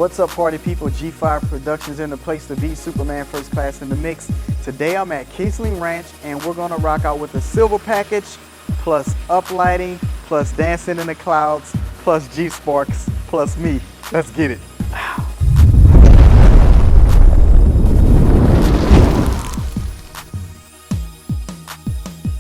What's up, party people? G5 Productions in the place to be. Superman First Class in the mix. Today I'm at Kiesling Ranch and we're gonna rock out with the silver package, plus uplighting, plus dancing in the clouds, plus Sparkx, plus me. Let's get it.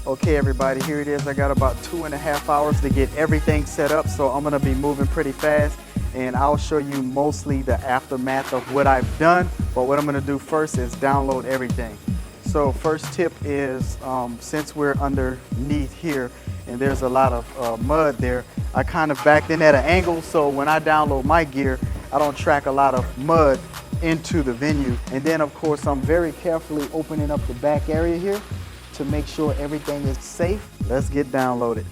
Okay everybody, here it is. I got about 2.5 hours to get everything set up, so I'm gonna be moving pretty fast and I'll show you mostly the aftermath of what I've done. But what I'm gonna do first is download everything. So first tip is, since we're underneath here and there's a lot of mud there, I kind of backed in at an angle, so when I download my gear, I don't track a lot of mud into the venue. And then of course I'm very carefully opening up the back area here to make sure everything is safe. Let's get downloaded.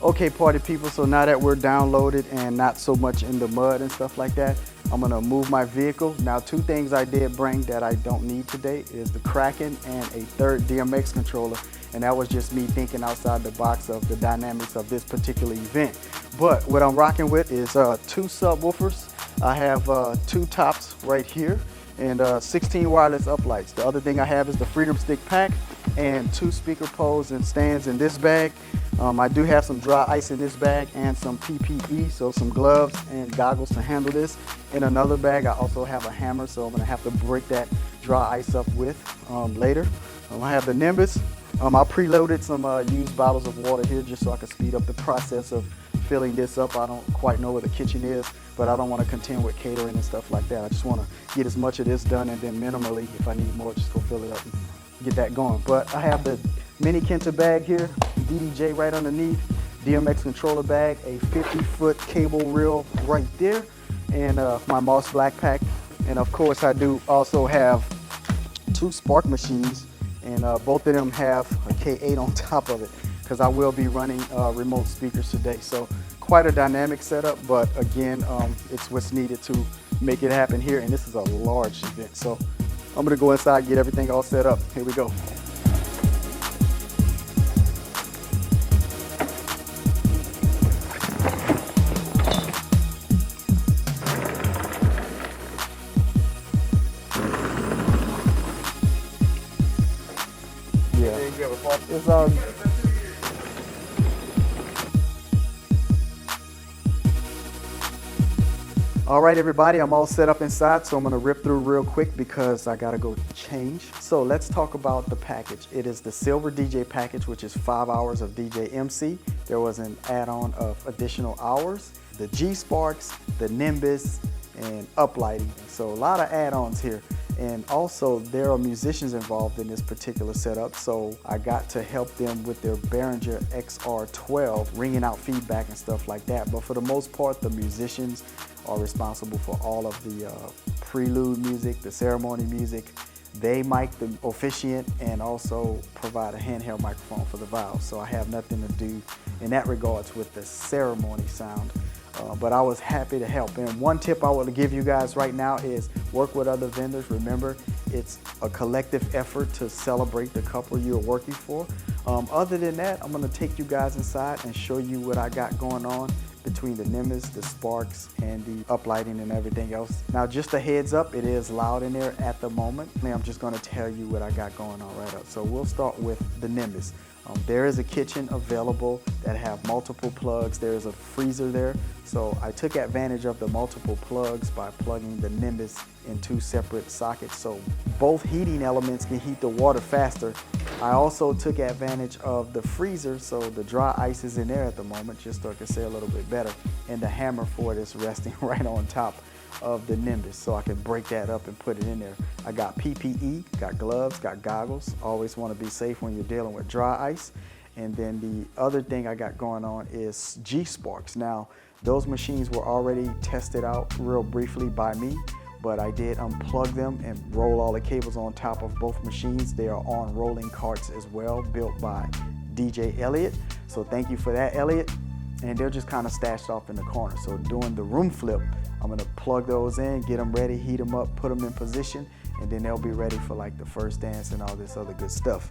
Okay, party people, so now that we're downloaded and not so much in the mud and stuff like that, I'm gonna move my vehicle. Now, two things I did bring that I don't need today is the Kraken and a third DMX controller. And that was just me thinking outside the box of the dynamics of this particular event. But what I'm rocking with is 2 subwoofers. I have 2 tops right here and 16 wireless uplights. The other thing I have is the Freedom Stick pack and 2 speaker poles and stands in this bag. I do have some dry ice in this bag and some PPE, so some gloves and goggles to handle this. In another bag, I also have a hammer, so I'm gonna have to break that dry ice up with later. I have the Nimbus. I preloaded some used bottles of water here just so I can speed up the process of filling this up. I don't quite know where the kitchen is, but I don't want to contend with catering and stuff like that. I just want to get as much of this done, and then minimally, if I need more, just go fill it up and get that going. But I have the mini Kenta bag here, DDJ right underneath, DMX controller bag, a 50-foot cable reel right there, and my Moss Black pack. And of course, I do also have 2 Spark machines, and both of them have a K8 on top of it, because I will be running remote speakers today. So quite a dynamic setup, but again, it's what's needed to make it happen here, and this is a large event. So I'm gonna go inside, get everything all set up. Here we go. It's all right, everybody, I'm all set up inside, so I'm gonna rip through real quick because I gotta go change. So let's talk about the package. It is the Silver DJ package, which is 5 hours of DJ MC. There was an add-on of additional hours, the Sparkx, the Nimbus, and uplighting. So a lot of add-ons here. And also there are musicians involved in this particular setup, so I got to help them with their Behringer XR12, ringing out feedback and stuff like that. But for the most part, the musicians are responsible for all of the prelude music, the ceremony music. They mic the officiant and also provide a handheld microphone for the vowels. So I have nothing to do in that regards with the ceremony sound. But I was happy to help. And one tip I want to give you guys right now is work with other vendors. Remember, it's a collective effort to celebrate the couple you're working for. Other than that, I'm going to take you guys inside and show you what I got going on between the Nimbus, the Sparkx, and the uplighting and everything else. Now, just a heads up, it is loud in there at the moment. Now, I'm just going to tell you what I got going on right up. So we'll start with the Nimbus. There is a kitchen available that have multiple plugs. There is a freezer there. So I took advantage of the multiple plugs by plugging the Nimbus in 2 separate sockets, so both heating elements can heat the water faster. I also took advantage of the freezer, so the dry ice is in there at the moment, just so I can say a little bit better. And the hammer for it is resting right on top of the Nimbus, so I can break that up and put it in there. I got PPE, got gloves, got goggles. Always want to be safe when you're dealing with dry ice. And then the other thing I got going on is Sparkx. Now, those machines were already tested out real briefly by me, but I did unplug them and roll all the cables on top of both machines. They are on rolling carts as well, built by DJ Elliott. So thank you for that, Elliott. And they're just kind of stashed off in the corner. So doing the room flip, I'm gonna plug those in, get them ready, heat them up, put them in position, and then they'll be ready for like the first dance and all this other good stuff.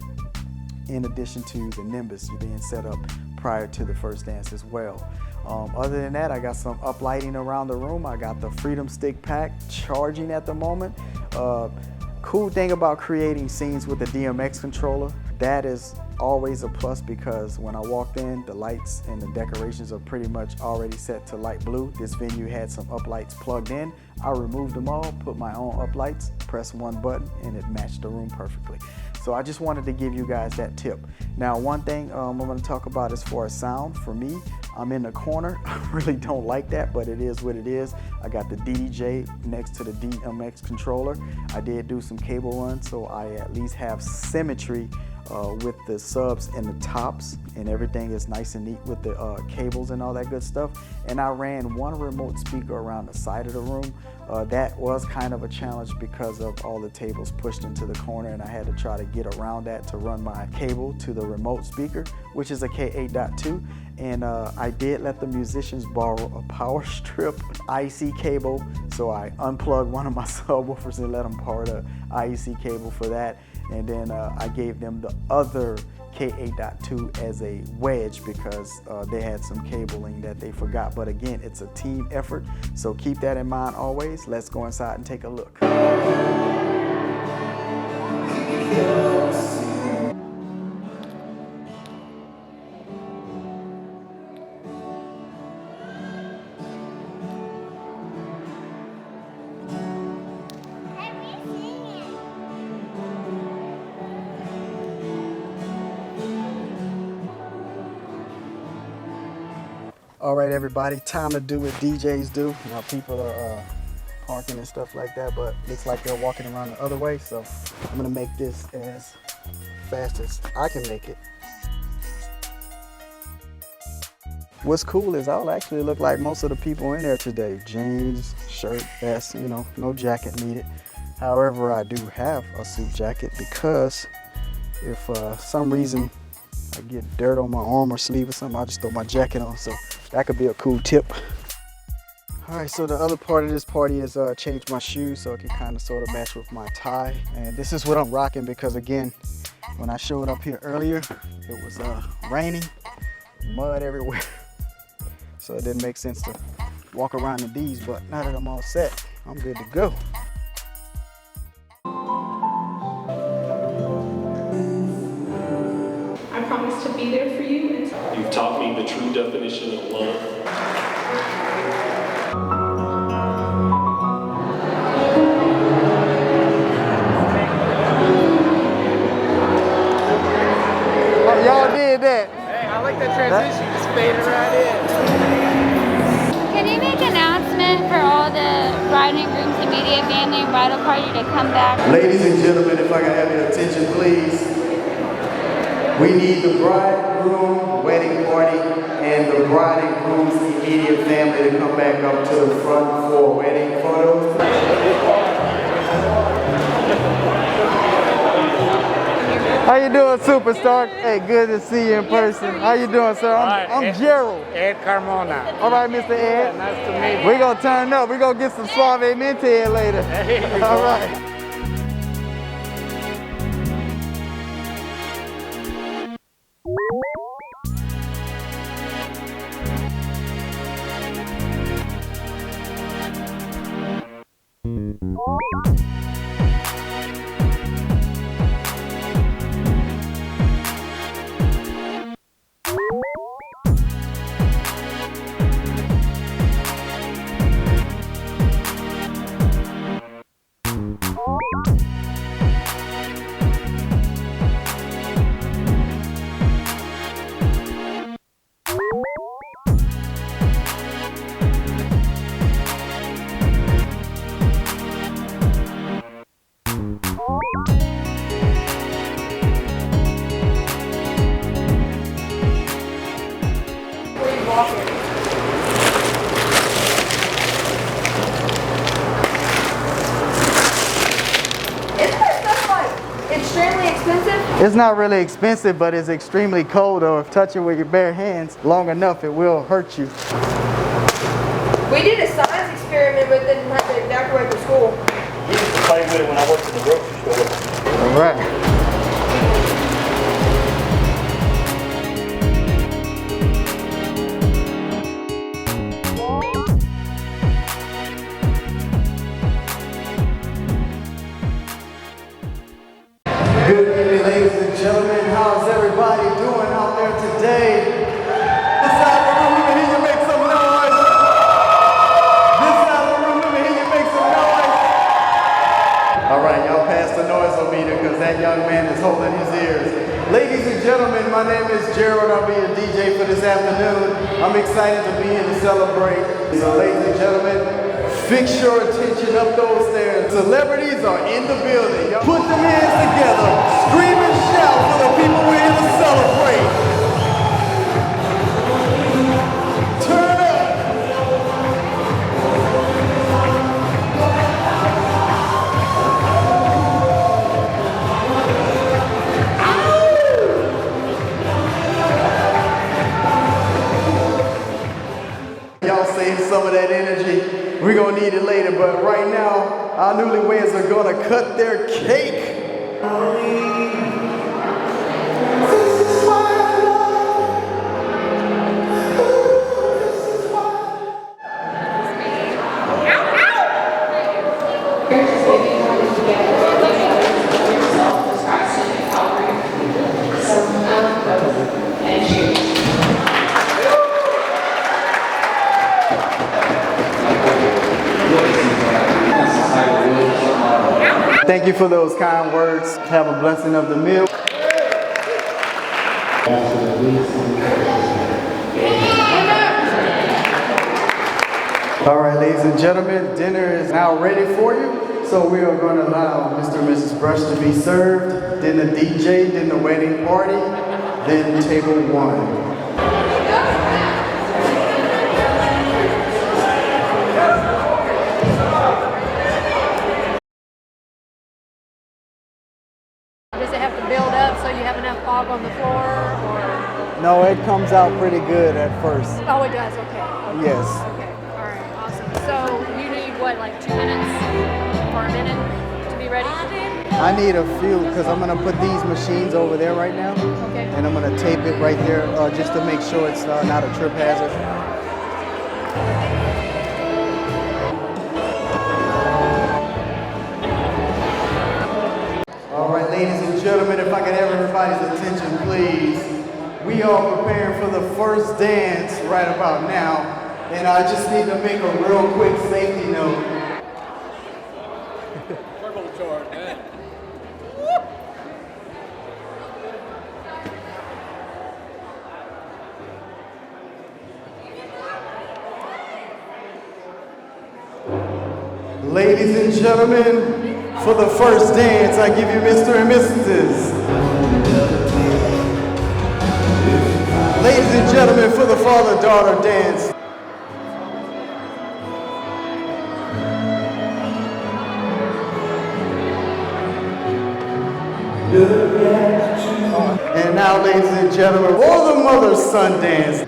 in addition to the Nimbus being set up prior to the first dance as well. Other than that, I got some uplighting around the room. I got the Freedom Stick pack charging at the moment. Cool thing about creating scenes with the DMX controller, that is always a plus, because when I walked in, the lights and the decorations are pretty much already set to light blue. This venue had some uplights plugged in. I removed them all, put my own uplights, pressed one button, and it matched the room perfectly. So I just wanted to give you guys that tip. Now, one thing I'm going to talk about as far as sound, for me, I'm in the corner. I really don't like that, but it is what it is. I got the DDJ next to the DMX controller. I did do some cable runs, so I at least have symmetry with the subs and the tops, and everything is nice and neat with the cables and all that good stuff. And I ran one remote speaker around the side of the room. That was kind of a challenge because of all the tables pushed into the corner, and I had to try to get around that to run my cable to the remote speaker, which is a K8.2. And I did let the musicians borrow a power strip IEC cable, so I unplugged one of my subwoofers and let them borrow the IEC cable for that. And then I gave them the other K8.2 as a wedge because they had some cabling that they forgot. But again, it's a team effort, so keep that in mind always. Let's go inside and take a look. All right, everybody, time to do what DJs do. Now, people are parking and stuff like that, but looks like they're walking around the other way, so I'm gonna make this as fast as I can make it. What's cool is I'll actually look like most of the people in there today. Jeans, shirt, vest, you know, no jacket needed. However, I do have a suit jacket because if some reason I get dirt on my arm or sleeve or something, I'll just throw my jacket on, so that could be a cool tip. All right, so the other part of this party is change my shoes so it can kind of sort of match with my tie. And this is what I'm rocking because, again, when I showed up here earlier, it was raining, mud everywhere. So it didn't make sense to walk around in these, but now that I'm all set, I'm good to go. I promise to be there for you. You've taught me the true definition of love. Oh, y'all did that. Hey, I like that transition. Just faded right in. Can you make an announcement for all the bride and groom's immediate family and bridal party to come back? Ladies and gentlemen, if I can have your attention, please. We need the bride, groom, wedding party, and the bride and groom's immediate family to come back up to the front for wedding photos. How you doing, superstar? Hey, good to see you in person. How you doing, sir? I'm Gerald. Ed Carmona. All right, Mr. Ed. Nice to meet you. We're going to turn up. We're going to get some Suave Mente here later. All right. It's not really expensive, but it's extremely cold, though. If touch it with your bare hands long enough, it will hurt you. We did a science experiment, but didn't have to evacuate the school. We used to play with it when I worked in the grocery store. All right. afternoon. I'm excited to be here to celebrate. So ladies and gentlemen, fix your attention up those stairs. Celebrities are in the building. Y'all put them hands together. Scream and shout for the people we're here to celebrate. Turn up. Y'all save some of that energy. We're gonna need it later, but right now, our newlyweds are gonna cut their cake. Thank you for those kind words. Have a blessing of the meal. All right, ladies and gentlemen, dinner is now ready for you. So we are going to allow Mr. and Mrs. Brush to be served, then the DJ, then the wedding party, then table one. Does it have to build up so you have enough fog on the floor, or? No, it comes out pretty good at first. Oh, it does. Okay. Yes. Okay. All right. Awesome. So you need what, like 2 minutes or a minute to be ready? I need a few because I'm going to put these machines over there right now. Okay. And I'm going to tape it right there just to make sure it's not a trip hazard. All right, ladies and gentlemen, if I could have everybody's attention, please. We are preparing for the first dance right about now, and I just need to make a real quick safety note. Ladies and gentlemen, for the first dance, I give you Mr. and Mrs. Ladies and gentlemen, for the father-daughter dance. And now, ladies and gentlemen, for the mother-son dance.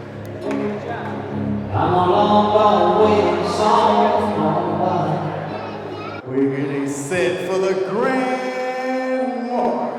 I'm a long, long way from song. We're getting set for the grand march.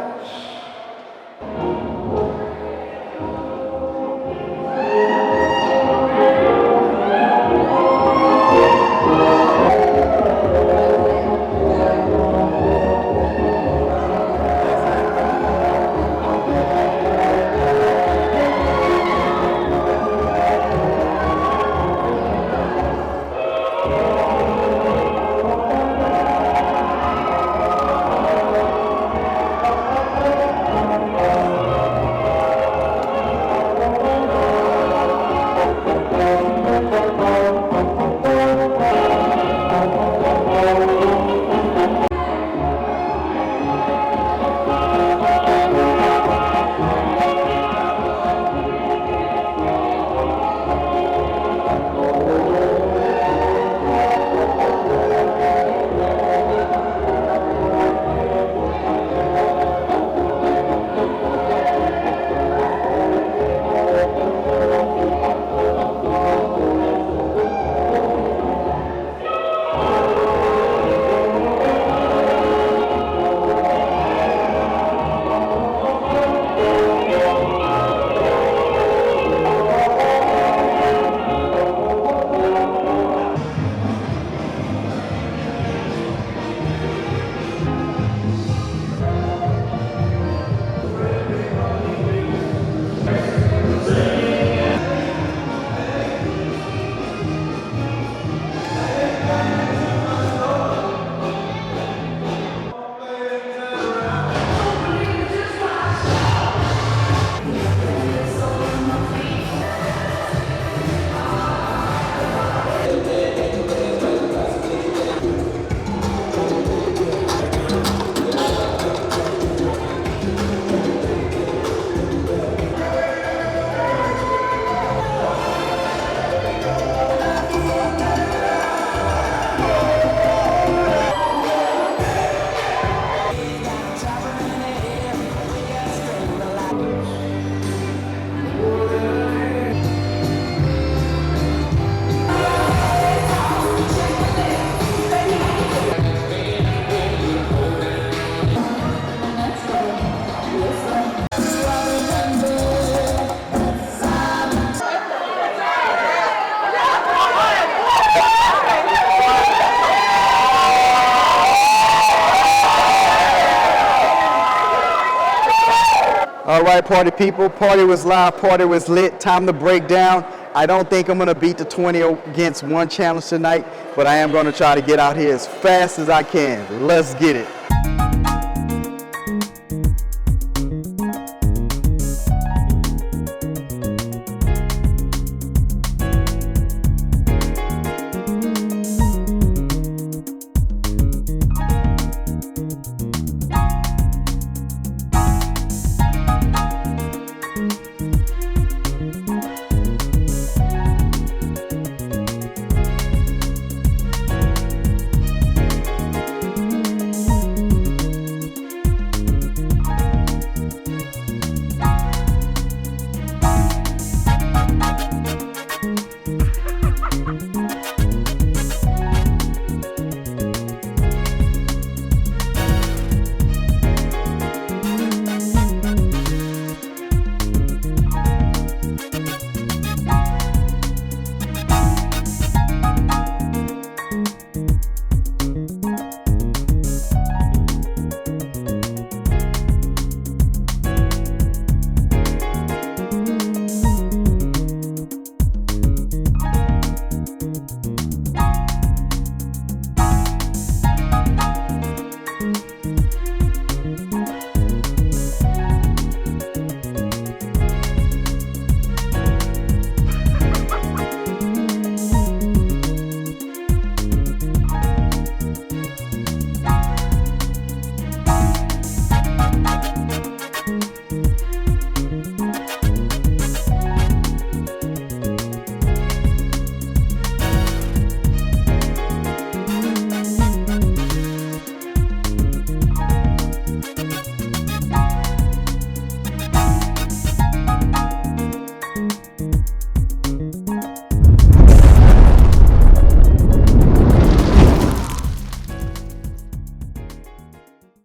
All right, party people. Party was live. Party was lit. Time to break down. I don't think I'm going to beat the 20 against 1 challenge tonight, but I am going to try to get out here as fast as I can. Let's get it.